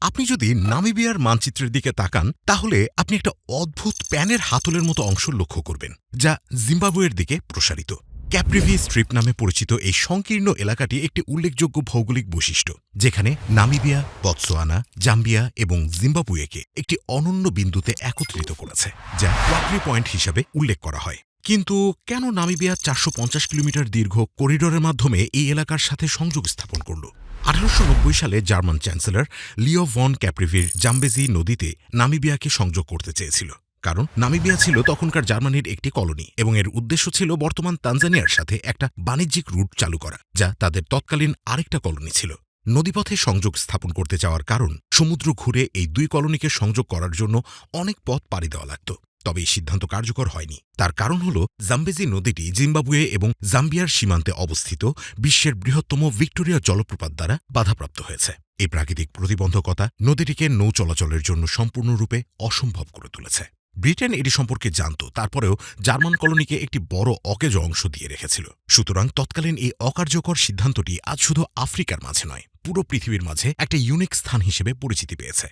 আপনি যদি নামিবিয়ার মানচিত্রের দিকে তাকান তাহলে আপনি একটা অদ্ভুত প্যানের হাতলের মতো অংশ লক্ষ্য করবেন যা জিম্বাবুয়ের দিকে প্রসারিত। ক্যাপ্রিভি স্ট্রিপ নামে পরিচিত এই সংকীর্ণ এলাকাটি একটি উল্লেখযোগ্য ভৌগোলিক বৈশিষ্ট্য, যেখানে নামিবিয়া, বতসোয়ানা, জাম্বিয়া এবং জিম্বাবুয়েকে একটি অনন্য বিন্দুতে একত্রিত করেছে, যা কোয়াক্রি পয়েন্ট হিসাবে উল্লেখ করা হয়। কিন্তু কেন নামিবিয়া ৪৫০ কিলোমিটার দীর্ঘ করিডোরের মাধ্যমে এই এলাকার সাথে সংযোগ স্থাপন করল? ১৮৯০ সালে জার্মান চ্যান্সেলর লিও ভন ক্যাপ্রিভির জাম্বেজি নদীতে নামিবিয়াকে সংযোগ করতে চেয়েছিল, কারণ নামিবিয়া ছিল তখনকার জার্মানির একটি কলোনি এবং এর উদ্দেশ্য ছিল বর্তমান তানজানিয়ার সাথে একটা বাণিজ্যিক রুট চালু করা, যা তাদের তৎকালীন আরেকটা কলোনি ছিল। নদীপথে সংযোগ স্থাপন করতে যাওয়ার কারণ সমুদ্র ঘুরে এই দুই কলোনিকে সংযোগ করার জন্য অনেক পথ পাড়ি দেওয়া লাগত। তবে এই সিদ্ধান্ত কার্যকর হয়নি। তার কারণ হল জাম্বেজি নদীটি জিম্বাবুয়ে এবং জাম্বিয়ার সীমান্তে অবস্থিত বিশ্বের বৃহত্তম ভিক্টোরিয়া জলপ্রপাত দ্বারা বাধাপ্রাপ্ত হয়েছে। এই প্রাকৃতিক প্রতিবন্ধকতা নদীটিকে নৌ চলাচলের জন্য সম্পূর্ণরূপে অসম্ভব করে তুলেছে। ব্রিটেন এটি সম্পর্কে জানত, তারপরেও জার্মান কলোনিকে একটি বড় অকেজো অংশ দিয়ে রেখেছিল। সুতরাং তৎকালীন এই অকার্যকর সিদ্ধান্তটি আজ শুধু আফ্রিকার মাঝে নয়, পুরো পৃথিবীর মাঝে একটা ইউনিক স্থান হিসেবে পরিচিতি পেয়েছে।